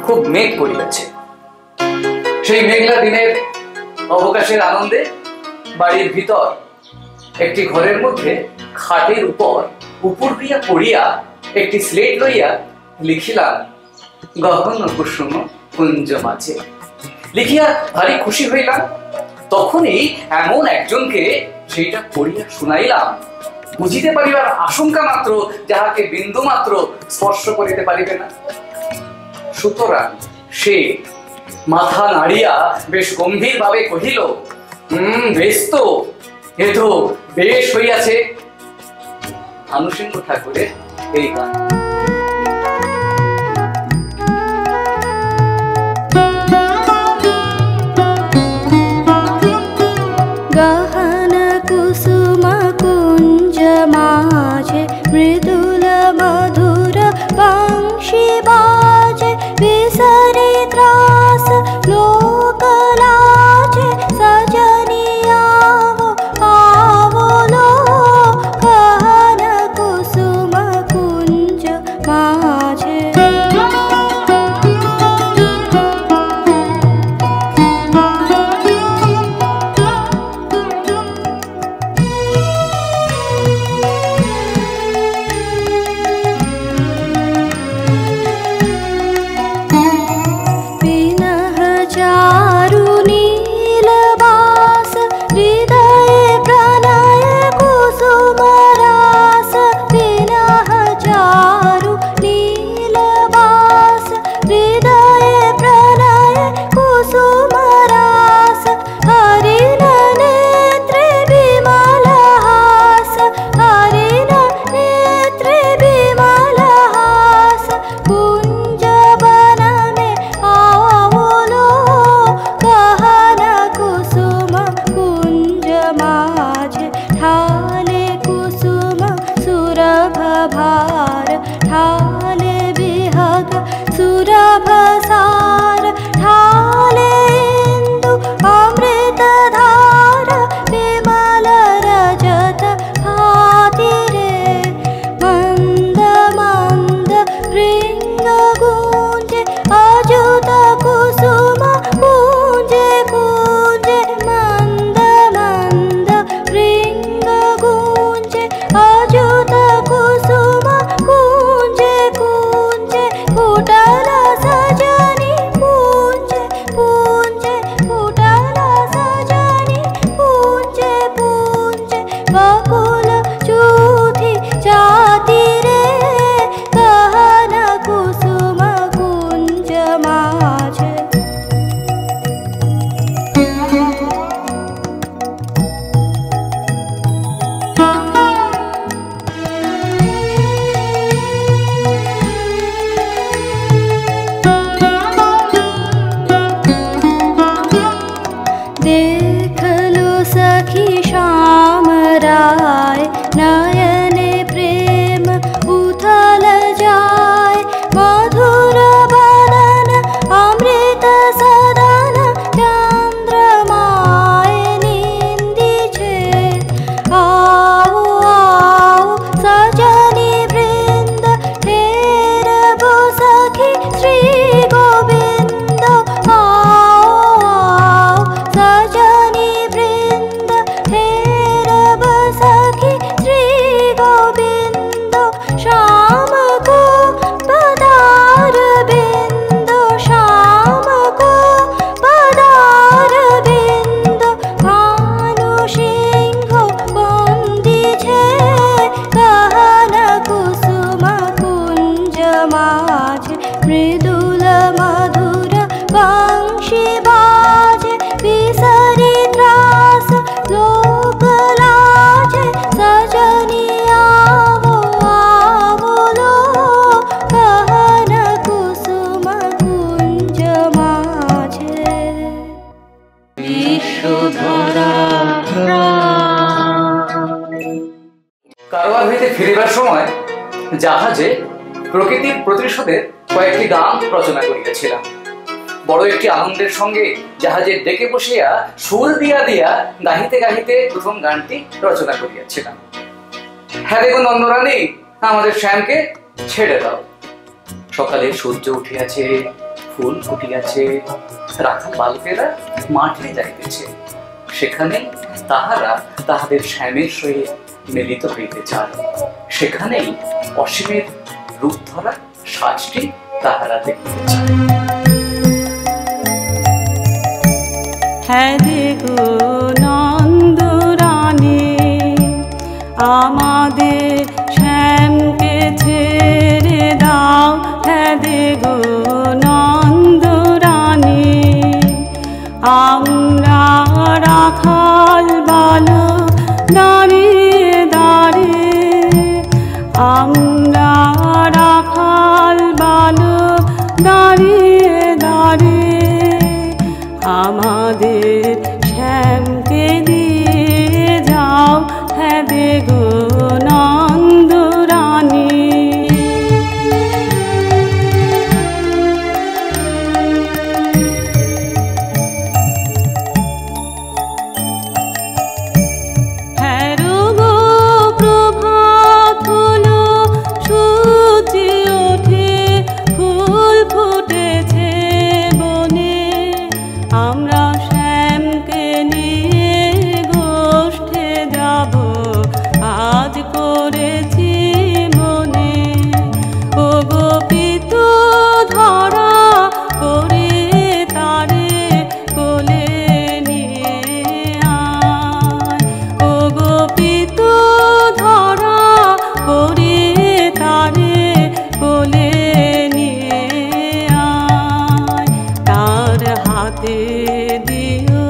খুব মেঘ পড়িয়াছে। সেই মেঘলা দিনের অবকাশের আনন্দে বাড়ির ভিতর একটি ঘরের মধ্যে খাটের উপর দিয়া পড়িয়া একটি স্লেট লইয়া লিখিলাম গহন কুসুম কুঞ্জ মাঝে। লিখিয়া ভারী খুশি হইলাম। তখনই এমন একজনকে সেইটা পড়িয়া শুনাইলাম, বুঝিতে পারিবার আশঙ্কা মাত্র যাহাকে বিন্দু মাত্র স্পর্শ করিতে পারিবে না। সুতরাং সে মাথা নাড়িয়া বেশ গম্ভীর ভাবে কহিল, বেশ তো, এ তো বেশ হইয়াছে। ভানুসিংহ ঠাকুরের এই গান। গহন কুসুম কুঞ্জ মাঝে মৃদুল মধুর বংশী বাজে, বিসরি ত্রাস লোক লাজে, সজনি आवो आवो लो, গহন কুসুম কুঞ্জ মাঝে। কারবার হইতে ফিরিবার সময় জাহাজে প্রকৃতির প্রতিশোধের কয়েকটি গান রচনা করিয়াছিলাম। বড় একটি আনন্দের সঙ্গে জাহাজের ডেকে বসিয়া সুর দিয়া দিয়া গাহিতে গাহিতে প্রথম গানটি রচনা করিয়াছিলাম। হ্যাঁ দেখুন নন্দরানী, আমাদের শ্যামকে ছেড়ে দাও। সকালে সূর্য উঠিয়াছে, ফুল ফুটিয়াছে, রাখা বালকেরা মাঠে যাইতেছে, সেখানেই তাহারা তাহাদের শ্যামের সহিত মিলিত হইতে চায়। সেখানেই অসীমের রূপ ধরা সাজটি তাহারা দেখিতে চায়। হ্যাঁ দেখো নন্দরানী, আমাদের শ্যামকে ছেড়ে দাও। হ্যাঁ দেখো নন্দরানী, আমরা রাখাল বালক দাঁড়িয়ে দাঁড়িয়ে, আমরা রাখাল বালক দাঁড়িয়ে দাঁড়িয়ে, আমাদের শ্যামকে দিয়ে যাও। হ্যাঁ দেখো নন্দরানী। হ্যাঁ রোগো প্রভাত হলো, সূর্য ওঠে, ফুল ফুটেছে বনে, আমরা শ্যামকে নিয়ে গোষ্ঠে যাব, আজ করেছি মনে। ও গোপিত ধরা করে তারে কোলে নিয়ে আয়, ও গোপিত ধরা করে তারে কোলে নিয়ে আয়। তার হাতে দিও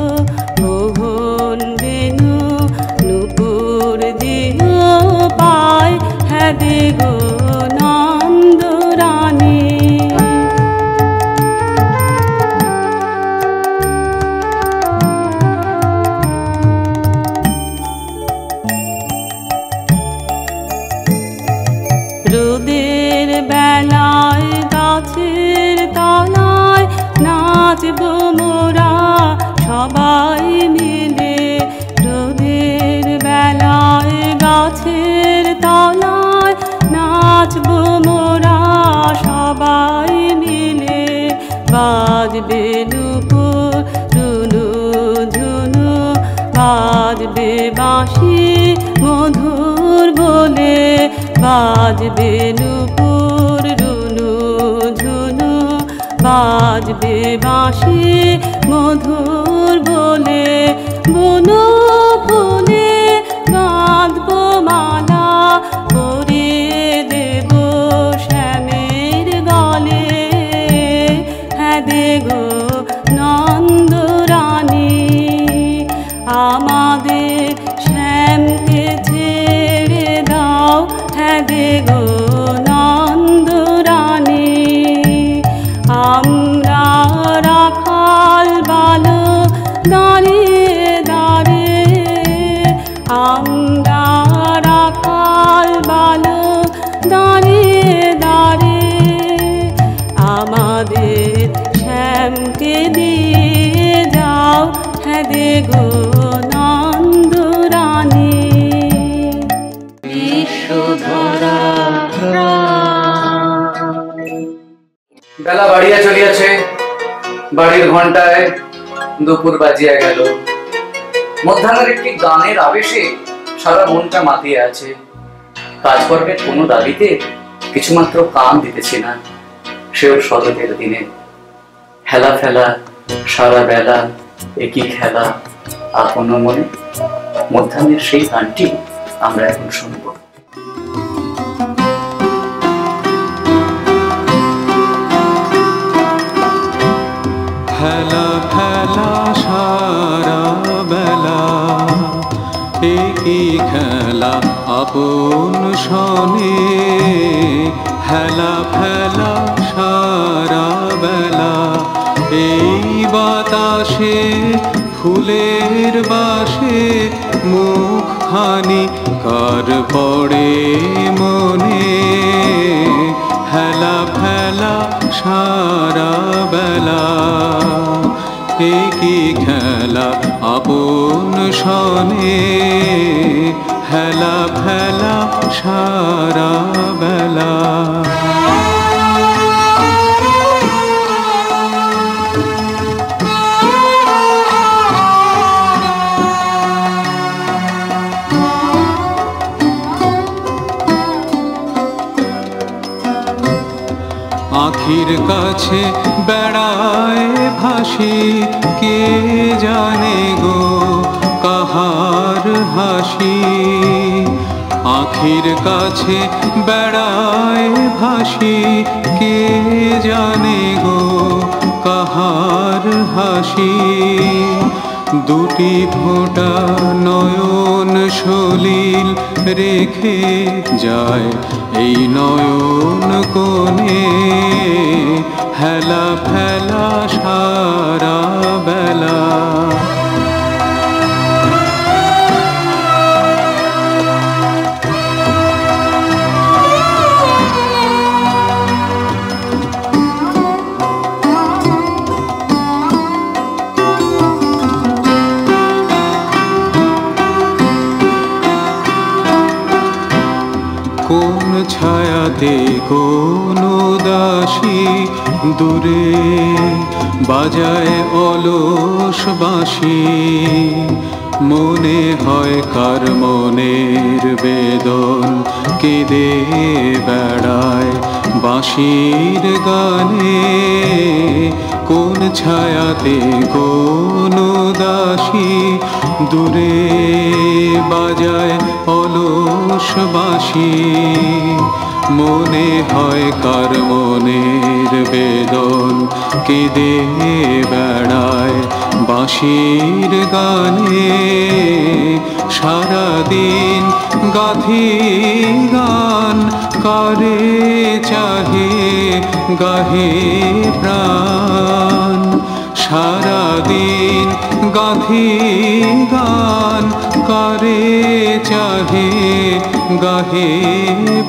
মোহন বেনু, নূপুর দিও পায়। হ্যাঁ দেখো নন্দরানী। রোদের বেলায় গাছের তলায় নাচব মোরা সবাই মিলে, রোদের বেলায় গাছের তলায় নাচব মোরা সবাই মিলে। বাজবে নূপুর ঝুনু ঝুনু, বাজবে বাঁশি মধুর বলে, বাজবে নূপুর রুনু ঝুনু, বাজবে বাঁশি মধুর বলে। বনো ফুলে বাঁধবো মালা, পরিয়ে দেব শ্যামের গলে। হ্যাঁ দেখো নন্দরানী, আমাদের শ্যামকে ছেড়ে দাও। হ্যাঁ দেখো নন্দরানী, আমরা রাখাল বালক দাঁড়িয়ে দাঁড়িয়ে, আমরা রাখাল বালক দাঁড়িয়ে দাঁড়িয়ে, আমাদের শ্যামকে দিয়ে যাও। হ্যাঁ দেখো নন্দরানী। বেলা বাড়িয়া চলিয়াছে, বাড়ির ঘন্টায় দুপুর বাজিয়া গেল। মধ্যাহ্নের একটি গানের আবেশে সারা মনটা মাতিয়ে আছে। কাজকর্মের কোনো দাবিতে কিছুমাত্র কান দিতেছি না। সেও শরতের দিনে হেলা ফেলা সারা বেলা, একই খেলা আপন মনে। মধ্যাহ্নের সেই গানটি আমরা এখন শুনব। হেলা ফেলা সারা বেলা, একই খেলা আপন শনে। হেলা ফেলা সারা বেলা, এই বাতাসে ফুলের বাসে, মুখখানি কার পড়ে মনে। হেলা ফেলা সারা বেলা, একই খেলা আপন শনে। হেলা ফেলা সারা বেলা। কাছে বেড়ায় ভাসি, কে জানে গো কাহার হাসি। আখির কাছে বেড়ায় ভাসি, কে জানে গো কাহার হাসি। দুটি ফোঁটা নয়ন সলিল রেখে যায় এই নয়ন কোণে, হেলা ফেলা সারা বেলা। কোন ছায়াতে কোন দাসী দূরে বাজায় অলস বাঁশি। মনে হয় কার মনের বেদন কেঁদে বেড়ায় বাঁশির গানে। কোন ছায়াতে কোন দাসী দূরে বাজায় অলস বাঁশি। মনে হয় কার মনের বেদন কেঁদে বেড়ায় বাঁশির গানে। সারাদিন গাথি গান কারে চাহে গাহে প্রাণ। সারাদিন গাথি গান কারে চাহে গাহে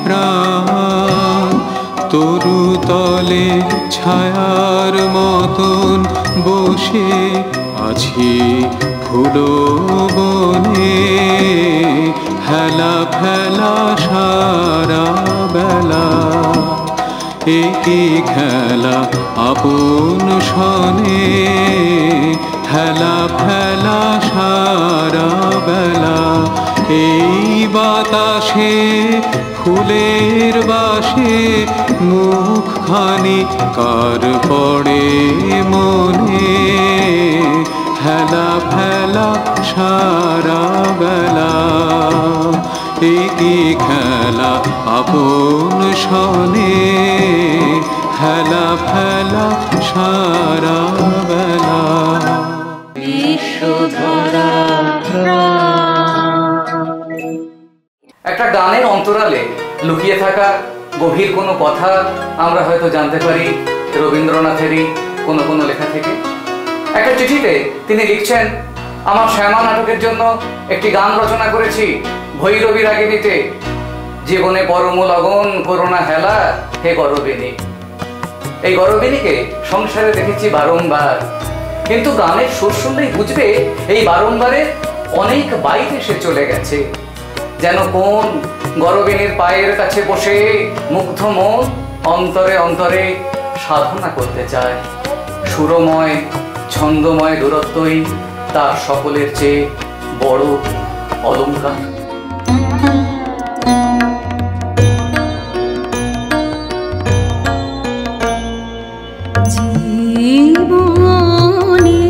প্রাণ। তরু তলে ছায়ার মতন বসে আছি ফুলো বনে, হেলা ফেলা সারা বেলা। একই খেলা আপন সনে, হেলা ফেলা সারা বেলা। এই বাতাসে ফুলের বাসে মুখখানি কার পড়ে মনে, হেলা ফেলা সারা বেলা। একই খেলা আপন সনে, হেলা ফেলা সারা বেলা। একটা গানের অন্তরালে লুকিয়ে থাকা গভীর কোনো কথা আমরা হয়তো জানতে পারি রবীন্দ্রনাথেরই কোনো কোনো লেখা থেকে। একটা চিঠিতে তিনি লিখছেন, আমার শ্যামা নাটকের জন্য একটি গান রচনা করেছি ভৈরবী রাগিনীতে। জীবনে পরম লগন করোনা হেলা হে গরবিনী। এই গরবিনীকে সংসারে দেখেছি বারংবার, কিন্তু গানের সুর শুনলেই বুঝবে এই বারংবারে অনেক বাইরে সে চলে গেছে। যেন কোন গরবিনীর পায়ের কাছে বসে মুগ্ধ মন অন্তরে অন্তরে সাধনা করতে চায়। সুরময় ছন্দময় দূরত্বই তার সকলের চেয়ে বড় অলংকার। জীবনে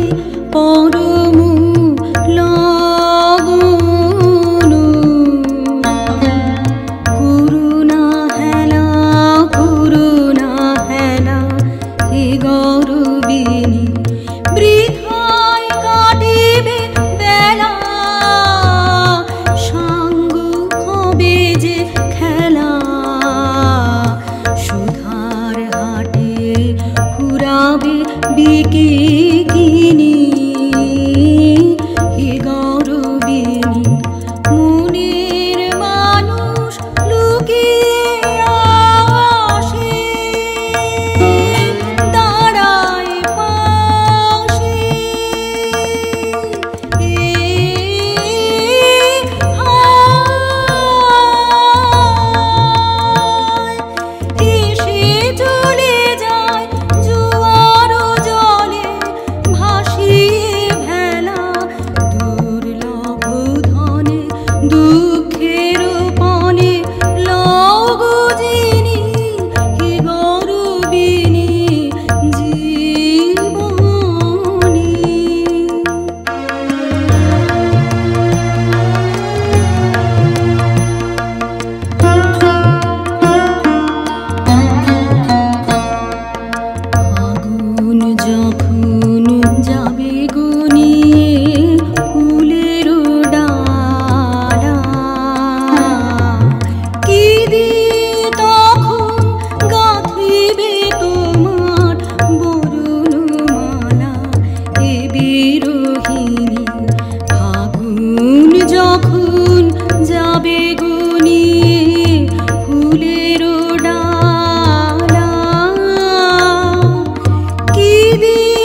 পরম লগন করুণা হেলা হে গরবিনী। বৃথায় কাটিবে বেলা, সাঙ্গ হবে যে খেলা। সুধার হাটে ঘুরাবে বিকিনি হে গরবিনী। মনের মানুষ লুকিয়ে আসে, দাঁড়ায় পাশে। এসে চলে যায় জোয়ার জলে ভাসি যখন যাবে গনিয়ে ফুলের ডালা, কি দিয়ে তখন গাঁথিবে তোমার বরণমালা। এ বিরহিণী ফাগুন যখন যাবে গনিয়ে ফুলের ডালা, কি দিয়ে